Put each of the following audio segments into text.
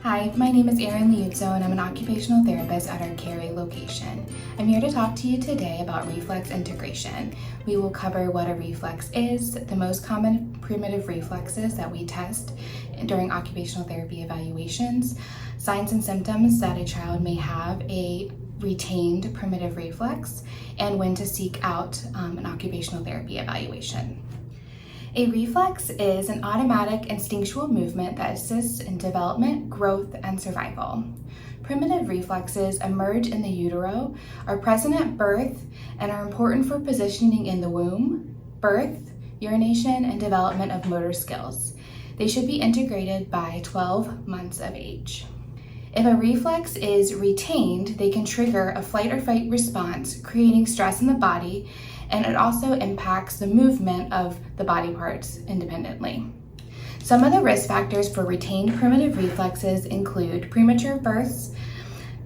Hi, my name is Erin Liuzzo and I'm an occupational therapist at our Cary location. I'm here to talk to you today about reflex integration. We will cover what a reflex is, the most common primitive reflexes that we test during occupational therapy evaluations, signs and symptoms that a child may have a retained primitive reflex, and when to seek out an occupational therapy evaluation. A reflex is an automatic instinctual movement that assists in development, growth, and survival. Primitive reflexes emerge in the utero, are present at birth, and are important for positioning in the womb, birth, urination, and development of motor skills. They should be integrated by 12 months of age. If a reflex is retained, they can trigger a flight or fight response, creating stress in the body, and it also impacts the movement of the body parts independently. Some of the risk factors for retained primitive reflexes include premature births,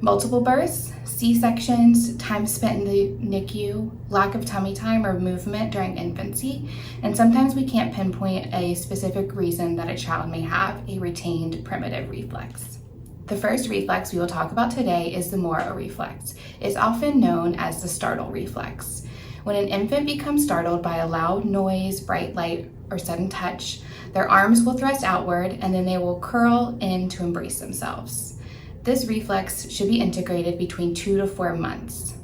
multiple births, C-sections, time spent in the NICU, lack of tummy time or movement during infancy, and sometimes we can't pinpoint a specific reason that a child may have a retained primitive reflex. The first reflex we will talk about today is the moro reflex. It's often known as the startle reflex. When an infant becomes startled by a loud noise, bright light, or sudden touch, their arms will thrust outward and then they will curl in to embrace themselves. This reflex should be integrated between 2 to 4 months.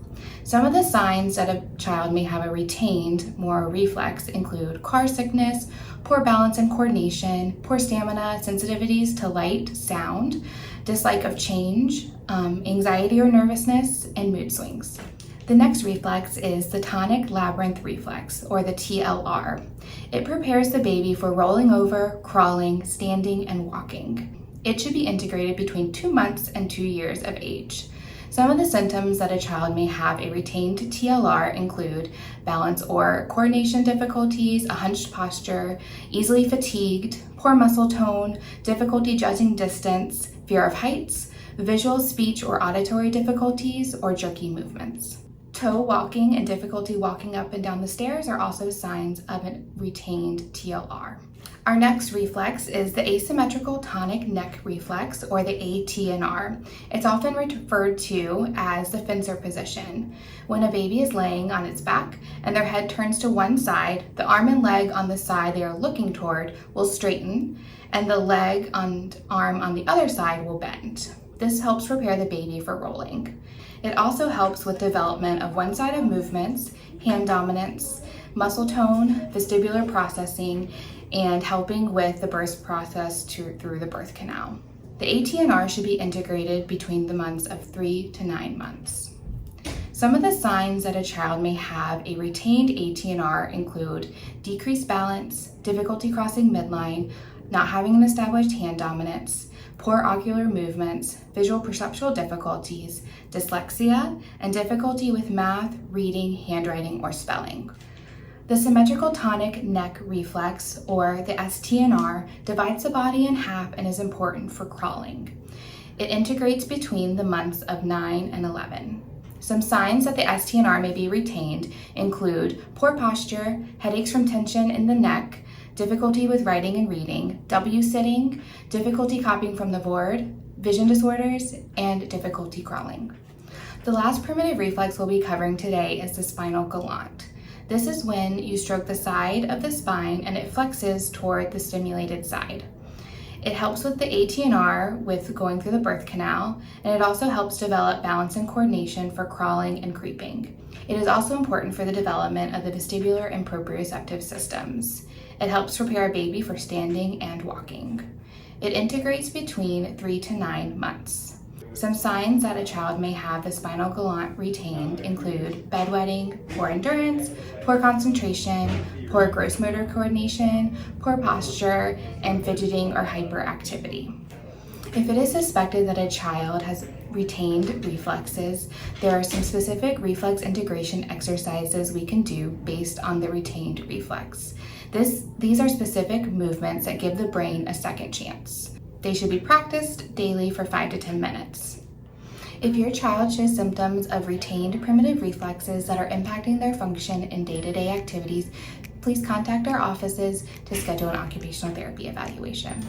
Some of the signs that a child may have a retained moro reflex include car sickness, poor balance and coordination, poor stamina, sensitivities to light, sound, dislike of change, anxiety or nervousness, and mood swings. The next reflex is the tonic labyrinth reflex, or the TLR. It prepares the baby for rolling over, crawling, standing, and walking. It should be integrated between 2 months and 2 years of age. Some of the symptoms that a child may have a retained TLR include balance or coordination difficulties, a hunched posture, easily fatigued, poor muscle tone, difficulty judging distance, fear of heights, visual, speech, or auditory difficulties, or jerky movements. Toe walking and difficulty walking up and down the stairs are also signs of a retained TLR. Our next reflex is the asymmetrical tonic neck reflex, or the ATNR. It's often referred to as the fencer position. When a baby is laying on its back and their head turns to one side, the arm and leg on the side they are looking toward will straighten, and the leg and arm on the other side will bend. This helps prepare the baby for rolling. It also helps with development of one-sided movements, hand dominance, muscle tone, vestibular processing, and helping with the birth process through the birth canal. The ATNR should be integrated between the months of 3 to 9 months. Some of the signs that a child may have a retained ATNR include decreased balance, difficulty crossing midline, not having an established hand dominance, poor ocular movements, visual perceptual difficulties, dyslexia, and difficulty with math, reading, handwriting, or spelling. The symmetrical tonic neck reflex, or the STNR, divides the body in half and is important for crawling. It integrates between the months of 9 and 11. Some signs that the STNR may be retained include poor posture, headaches from tension in the neck, difficulty with writing and reading, W-sitting, difficulty copying from the board, vision disorders, and difficulty crawling. The last primitive reflex we'll be covering today is the spinal gallant. This is when you stroke the side of the spine and it flexes toward the stimulated side. It helps with the ATNR with going through the birth canal, and it also helps develop balance and coordination for crawling and creeping. It is also important for the development of the vestibular and proprioceptive systems. It helps prepare a baby for standing and walking. It integrates between 3 to 9 months. Some signs that a child may have the spinal gallant retained include bedwetting, poor endurance, poor concentration, poor gross motor coordination, poor posture, and fidgeting or hyperactivity. If it is suspected that a child has retained reflexes, there are some specific reflex integration exercises we can do based on the retained reflex. These are specific movements that give the brain a second chance. They should be practiced daily for 5 to 10 minutes. If your child shows symptoms of retained primitive reflexes that are impacting their function in day-to-day activities, please contact our offices to schedule an occupational therapy evaluation.